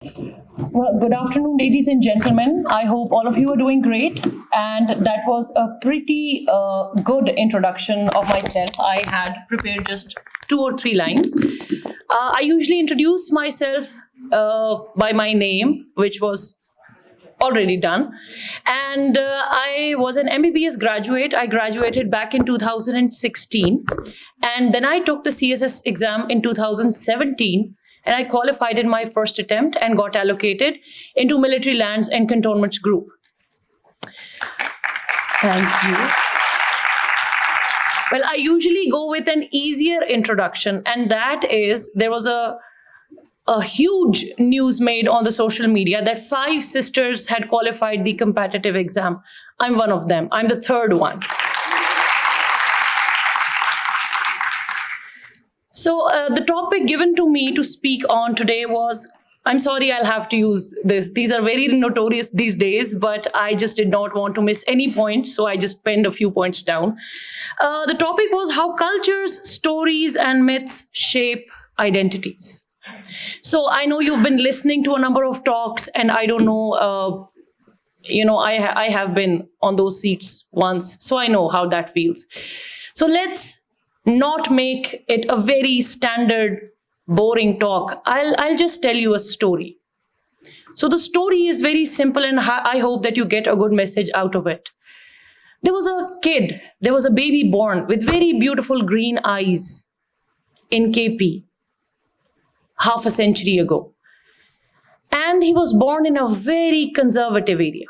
Well, good afternoon, ladies and gentlemen. I hope all of you are doing great. And that was a pretty good introduction of myself. I had prepared just 2 or 3 lines. I usually introduce myself by my name, which was already done. And I was an MBBS graduate. I graduated back in 2016. And then I took the CSS exam in 2017. And I qualified in my first attempt and got allocated into military lands and cantonments group. Thank you. Well, I usually go with an easier introduction, and that is there was a huge news made on the social media that 5 sisters had qualified the competitive exam. I'm one of them. I'm the third one. So the topic given to me to speak on today was, I'm sorry I'll have to use this. These are very notorious these days, but I just did not want to miss any points, so I just penned a few points down. The topic was how cultures, stories, and myths shape identities. So I know you've been listening to a number of talks, and I don't know, I have been on those seats once, so I know how that feels. So let's not make it a very standard, boring talk. I'll just tell you a story. So the story is very simple, and I hope that you get a good message out of it. There was a kid, there was a baby born with very beautiful green eyes in KP half a century ago. And he was born in a very conservative area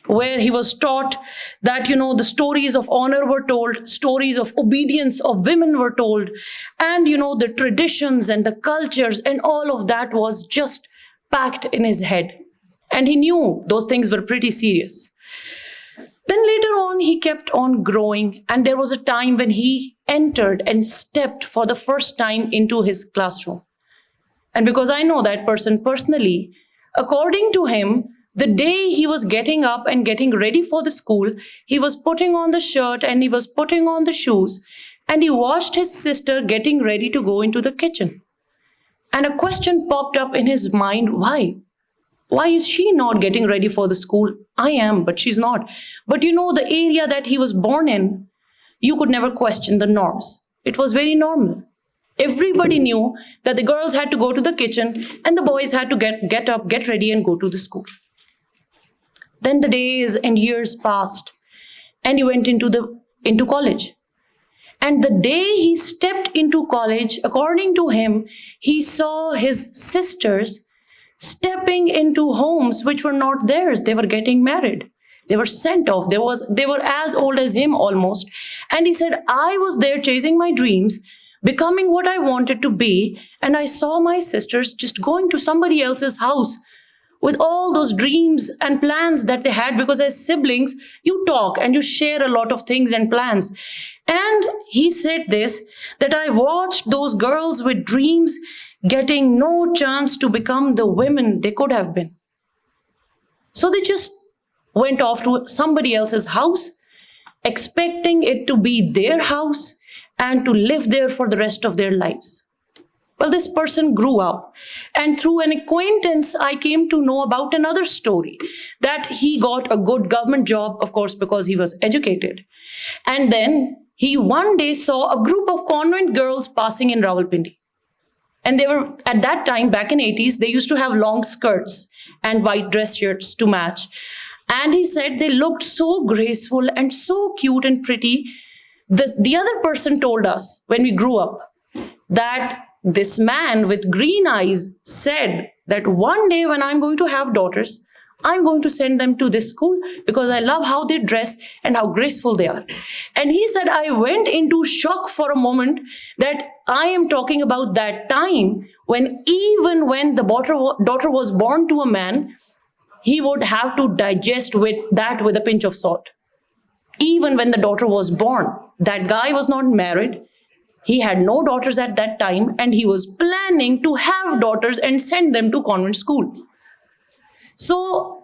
where he was taught that, the stories of honor were told, stories of obedience of women were told, and, the traditions and the cultures and all of that was just packed in his head. And he knew those things were pretty serious. Then later on, he kept on growing, and there was a time when he entered and stepped for the first time into his classroom. And because I know that person personally, according to him, the day he was getting up and getting ready for the school, he was putting on the shirt and he was putting on the shoes, and he watched his sister getting ready to go into the kitchen. And a question popped up in his mind, why? Why is she not getting ready for the school? I am, but she's not. But the area that he was born in, you could never question the norms. It was very normal. Everybody knew that the girls had to go to the kitchen and the boys had to get up, get ready, and go to the school. Then the days and years passed, and he went into college. And the day he stepped into college, according to him, he saw his sisters stepping into homes which were not theirs. They were getting married. They were sent off. They were as old as him almost. And he said, I was there chasing my dreams, becoming what I wanted to be, and I saw my sisters just going to somebody else's house with all those dreams and plans that they had, because as siblings, you talk and you share a lot of things and plans. And he said this, that I watched those girls with dreams getting no chance to become the women they could have been. So they just went off to somebody else's house, expecting it to be their house and to live there for the rest of their lives. Well, this person grew up, and through an acquaintance, I came to know about another story, that he got a good government job, of course, because he was educated. And then he one day saw a group of convent girls passing in Rawalpindi. And they were, at that time, back in 80s, they used to have long skirts and white dress shirts to match. And he said they looked so graceful and so cute and pretty. The other person told us when we grew up that this man with green eyes said that one day when I'm going to have daughters, I'm going to send them to this school because I love how they dress and how graceful they are. And he said, I went into shock for a moment that I am talking about that time when even when the daughter was born to a man, he would have to digest with a pinch of salt. Even when the daughter was born, that guy was not married. He had no daughters at that time, and he was planning to have daughters and send them to convent school. So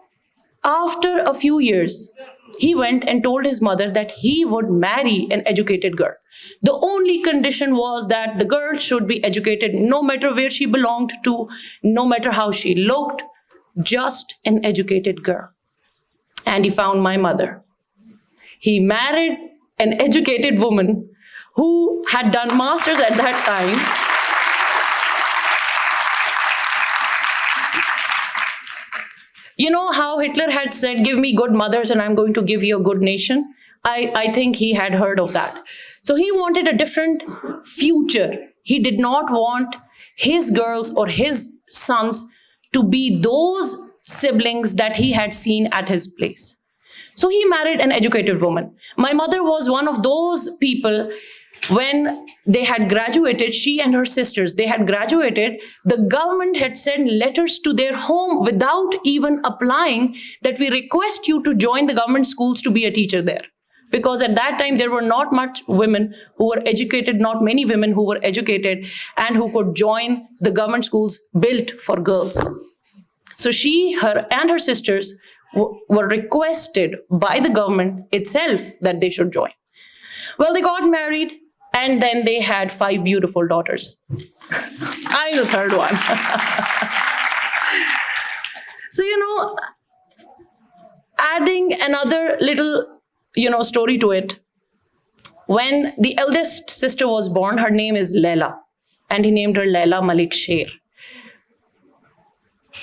after a few years, He went and told his mother that he would marry an educated girl. The only condition was that the girl should be educated no matter where she belonged to, no matter how she looked, just an educated girl. And he found my mother. He married an educated woman who had done masters at that time. You know how Hitler had said, give me good mothers and I'm going to give you a good nation? I think he had heard of that. So he wanted a different future. He did not want his girls or his sons to be those siblings that he had seen at his place. So he married an educated woman. My mother was one of those people. When they had graduated, she and her sisters, they had graduated, the government had sent letters to their home without even applying that we request you to join the government schools to be a teacher there. Because at that time, there were not much women who were educated, not many women who were educated and who could join the government schools built for girls. So she, her and her sisters were requested by the government itself that they should join. Well, they got married. And then they had 5 beautiful daughters. I'm the third one. So, adding another little, story to it. When the eldest sister was born, her name is Leila. And he named her Sassi Malik Sher.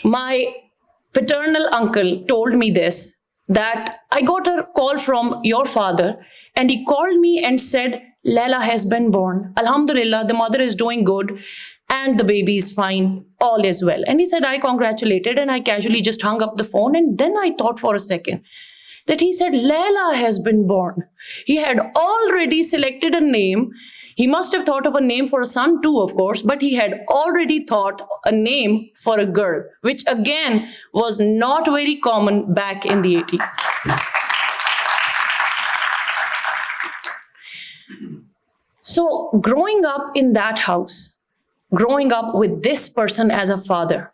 My paternal uncle told me this, that I got a call from your father, and he called me and said, Leila has been born. Alhamdulillah, the mother is doing good and the baby is fine. All is well. And he said, I congratulated, and I casually just hung up the phone. And then I thought for a second that he said, Leila has been born. He had already selected a name. He must have thought of a name for a son too, of course, but he had already thought a name for a girl, which again was not very common back in the 80s. So growing up in that house, growing up with this person as a father,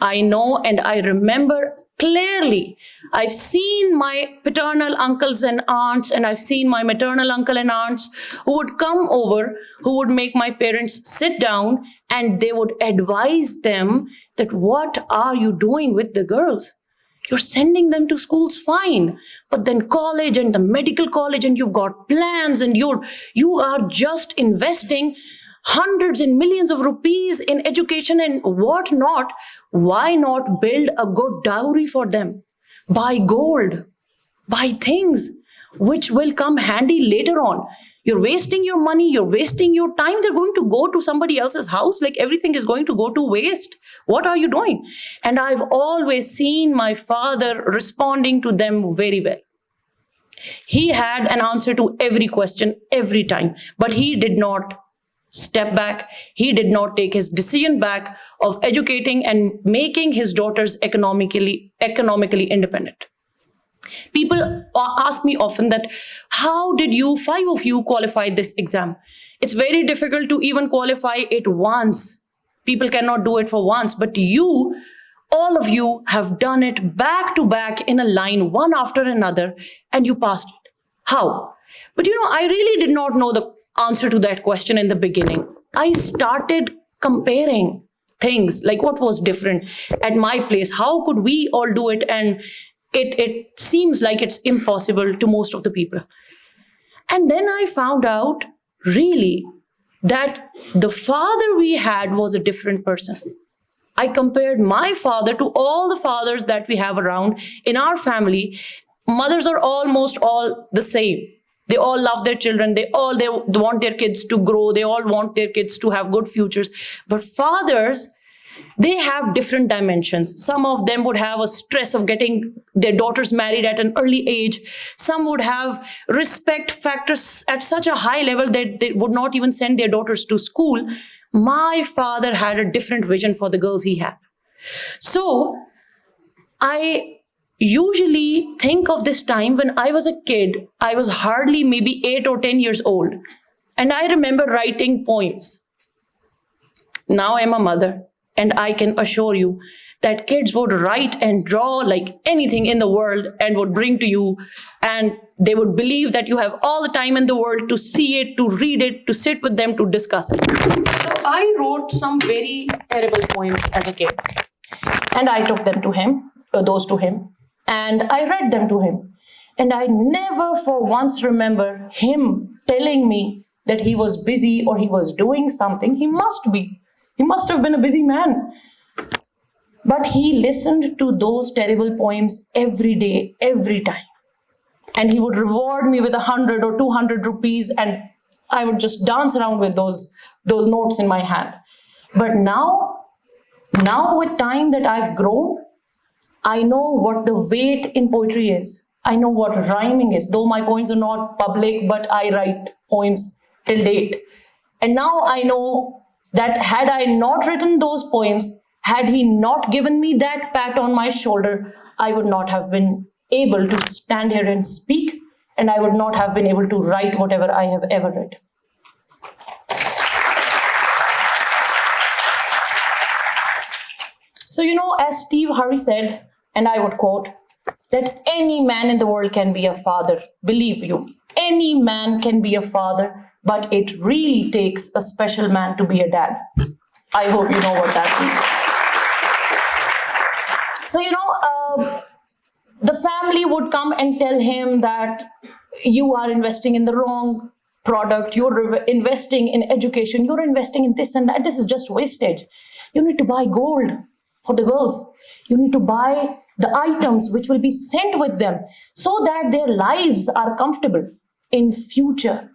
I know and I remember clearly, I've seen my paternal uncles and aunts, and I've seen my maternal uncle and aunts who would come over, who would make my parents sit down, and they would advise them that, what are you doing with the girls? You're sending them to schools, fine, but then college and the medical college, and you've got plans, and you are just investing hundreds and millions of rupees in education and whatnot. Why not build a good dowry for them? Buy gold, buy things which will come handy later on. You're wasting your money, you're wasting your time. They're going to go to somebody else's house, like everything is going to go to waste. What are you doing? And I've always seen my father responding to them very well. He had an answer to every question every time, but he did not step back. He did not take his decision back of educating and making his daughters economically independent. People ask me often that, how did you, 5 of you, qualify this exam? It's very difficult to even qualify it once. People cannot do it for once, but you, all of you have done it back to back in a line, one after another, and you passed it. How? But I really did not know the answer to that question in the beginning. I started comparing things, like what was different at my place. How could we all do it? And it seems like it's impossible to most of the people. And then I found out, really, that the father we had was a different person. I compared my father to all the fathers that we have around in our family. Mothers are almost all the same. They all love their children. They want their kids to grow. They all want their kids to have good futures. But fathers, they have different dimensions. Some of them would have a stress of getting their daughters married at an early age. Some would have respect factors at such a high level that they would not even send their daughters to school. My father had a different vision for the girls he had. So I usually think of this time when I was a kid. I was hardly maybe 8 or 10 years old. And I remember writing poems. Now I'm a mother. And I can assure you that kids would write and draw like anything in the world and would bring to you. And they would believe that you have all the time in the world to see it, to read it, to sit with them, to discuss it. So I wrote some very terrible poems as a kid. And I took them to him, those to him, and I read them to him. And I never for once remember him telling me that he was busy or he was doing something. He must be. He must have been a busy man. But he listened to those terrible poems every day, every time. And he would reward me with 100 or 200 rupees, and I would just dance around with those notes in my hand. But now with time that I've grown, I know what the weight in poetry is. I know what rhyming is. Though my poems are not public, but I write poems till date. And now I know that had I not written those poems, had he not given me that pat on my shoulder, I would not have been able to stand here and speak, and I would not have been able to write whatever I have ever read. So, as Steve Harvey said, and I would quote, that any man in the world can be a father. Believe you, any man can be a father, but it really takes a special man to be a dad. I hope you know what that means. So, the family would come and tell him that you are investing in the wrong product, you're investing in education, you're investing in this and that, this is just wastage. You need to buy gold for the girls. You need to buy the items which will be sent with them so that their lives are comfortable in future.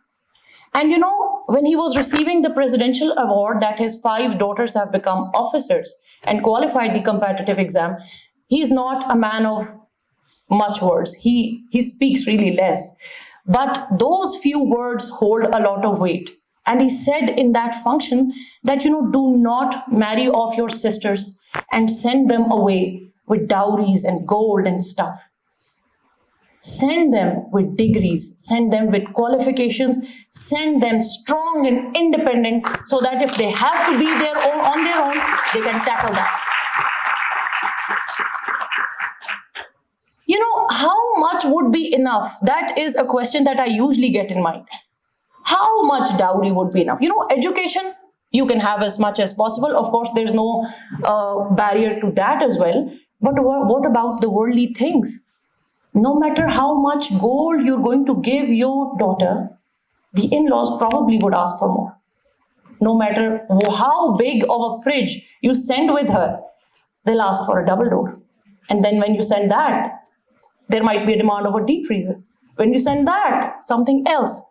And when he was receiving the presidential award that his 5 daughters have become officers and qualified the competitive exam, he is not a man of much words. He speaks really less. But those few words hold a lot of weight. And he said in that function that, do not marry off your sisters and send them away with dowries and gold and stuff. Send them with degrees, send them with qualifications, send them strong and independent so that if they have to be on their own, they can tackle that. How much would be enough? That is a question that I usually get in mind. How much dowry would be enough? Education, you can have as much as possible. Of course, there's no barrier to that as well. But what about the worldly things? No matter how much gold you're going to give your daughter, the in-laws probably would ask for more. No matter how big of a fridge you send with her, they'll ask for a double door. And then when you send that, there might be a demand of a deep freezer. When you send that, something else.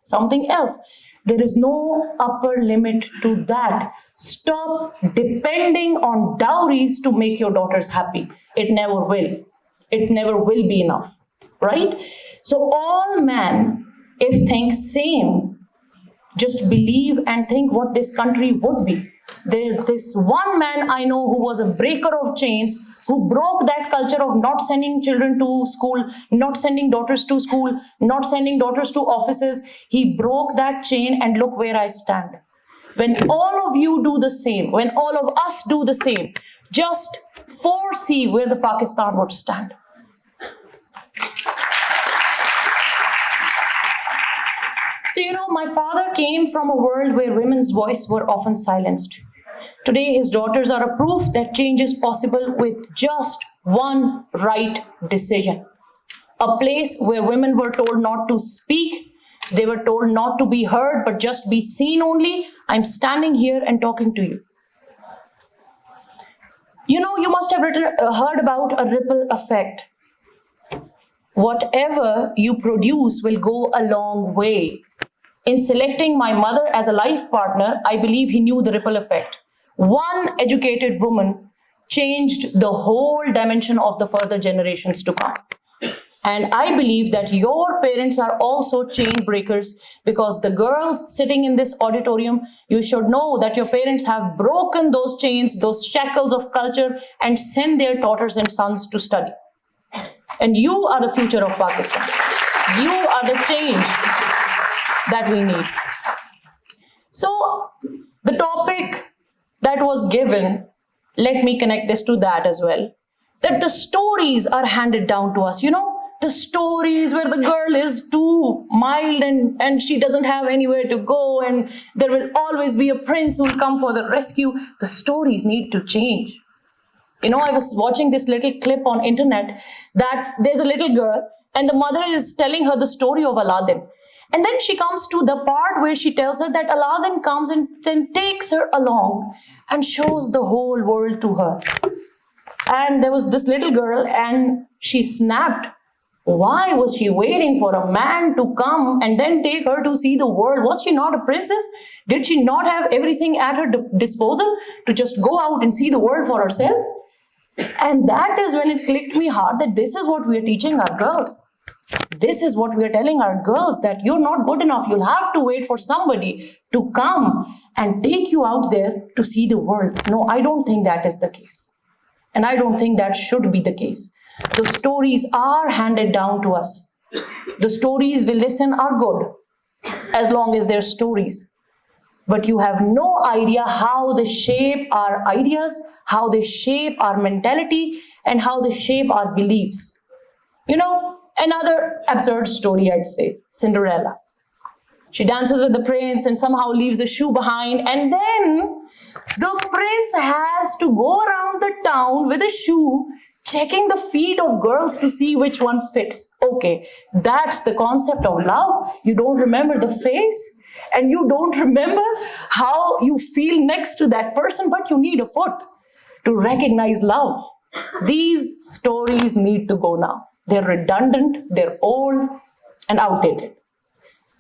There is no upper limit to that. Stop depending on dowries to make your daughters happy. It never will. It never will be enough, right? So all men, if think same, just believe and think what this country would be. There's this one man I know who was a breaker of chains, who broke that culture of not sending children to school, not sending daughters to school, not sending daughters to offices. He broke that chain, and look where I stand. When all of you do the same, when all of us do the same, just foresee where the Pakistan would stand. So, my father came from a world where women's voices were often silenced. Today, his daughters are a proof that change is possible with just one right decision. A place where women were told not to speak, they were told not to be heard, but just be seen only. I'm standing here and talking to you. You must have heard about a ripple effect. Whatever you produce will go a long way. In selecting my mother as a life partner, I believe he knew the ripple effect. One educated woman changed the whole dimension of the further generations to come. And I believe that your parents are also chain breakers, because the girls sitting in this auditorium, you should know that your parents have broken those chains, those shackles of culture, and sent their daughters and sons to study. And you are the future of Pakistan. You are the change that we need. So the topic that was given let me connect this to that as well. That the stories are handed down to us, the stories where the girl is too mild and she doesn't have anywhere to go, and there will always be a prince who will come for the rescue. The stories need to change. I was watching this little clip on internet that there's a little girl and the mother is telling her the story of Aladdin. And then she comes to the part where she tells her that Aladdin comes and then takes her along and shows the whole world to her. And there was this little girl and she snapped. Why was she waiting for a man to come and then take her to see the world? Was she not a princess? Did she not have everything at her disposal to just go out and see the world for herself? And that is when it clicked me hard that this is what we are teaching our girls. This is what we are telling our girls, that you're not good enough. You'll have to wait for somebody to come and take you out there to see the world. No, I don't think that is the case. And I don't think that should be the case. The stories are handed down to us. The stories we listen are good, as long as they're stories. But you have no idea how they shape our ideas, how they shape our mentality, and how they shape our beliefs. Another absurd story, I'd say, Cinderella. She dances with the prince and somehow leaves a shoe behind, and then the prince has to go around the town with a shoe, checking the feet of girls to see which one fits. Okay, that's the concept of love. You don't remember the face, and you don't remember how you feel next to that person, but you need a foot to recognize love. These stories need to go now. They're redundant, they're old and outdated.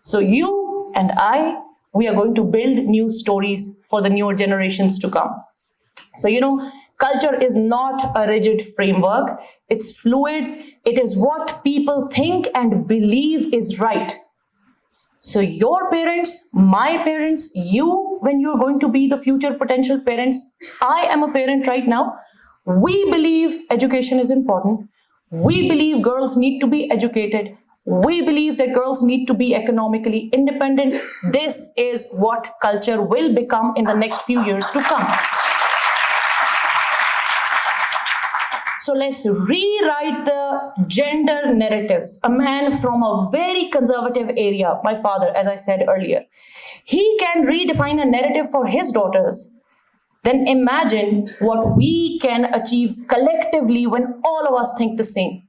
So you and I, we are going to build new stories for the newer generations to come. So, culture is not a rigid framework. It's fluid. It is what people think and believe is right. So your parents, my parents, you, when you're going to be the future potential parents, I am a parent right now. We believe education is important. We believe girls need to be educated. We believe that girls need to be economically independent. This is what culture will become in the next few years to come. So let's rewrite the gender narratives. A man from a very conservative area, my father, as I said earlier, he can redefine a narrative for his daughters. Then imagine what we can achieve collectively when all of us think the same.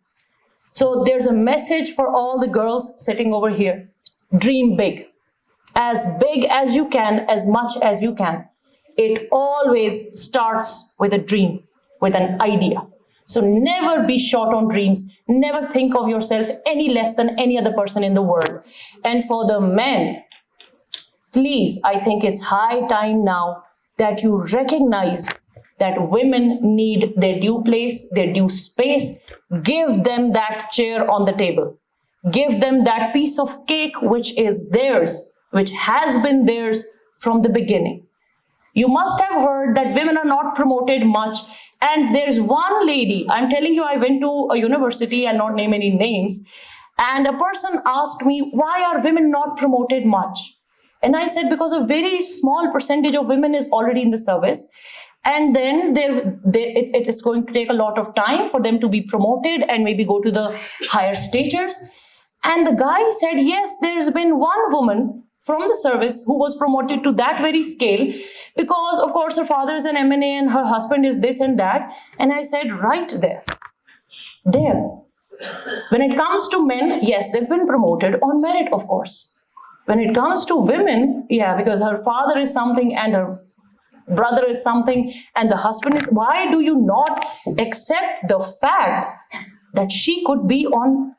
So there's a message for all the girls sitting over here. Dream big as you can, as much as you can. It always starts with a dream, with an idea. So never be short on dreams. Never think of yourself any less than any other person in the world. And for the men, please, I think it's high time now that you recognize that women need their due place, their due space. Give them that chair on the table. Give them that piece of cake which is theirs, which has been theirs from the beginning. You must have heard that women are not promoted much. And there's one lady, I'm telling you, I went to a university, I'll not name any names, and a person asked me, why are women not promoted much? And I said, because a very small percentage of women is already in the service. And then it's going to take a lot of time for them to be promoted and maybe go to the higher stages. And the guy said, yes, there's been one woman from the service who was promoted to that very scale because, of course, her father is an M&A and her husband is this and that. And I said, right there. When it comes to men, yes, they've been promoted on merit, of course. When it comes to women, yeah, because her father is something and her brother is something and the husband is, why do you not accept the fact that she could be on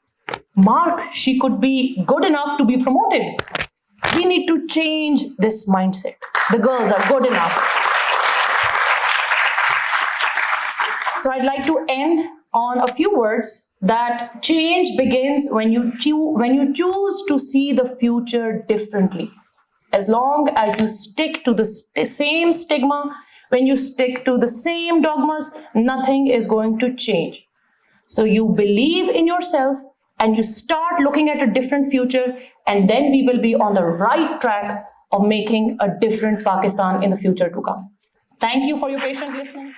mark, she could be good enough to be promoted? We need to change this mindset. The girls are good enough. So I'd like to end on a few words that change begins when you choose to see the future differently. As long as you stick to the same stigma, when you stick to the same dogmas, nothing is going to change. So you believe in yourself and you start looking at a different future, and then we will be on the right track of making a different Pakistan in the future to come. Thank you for your patient listening.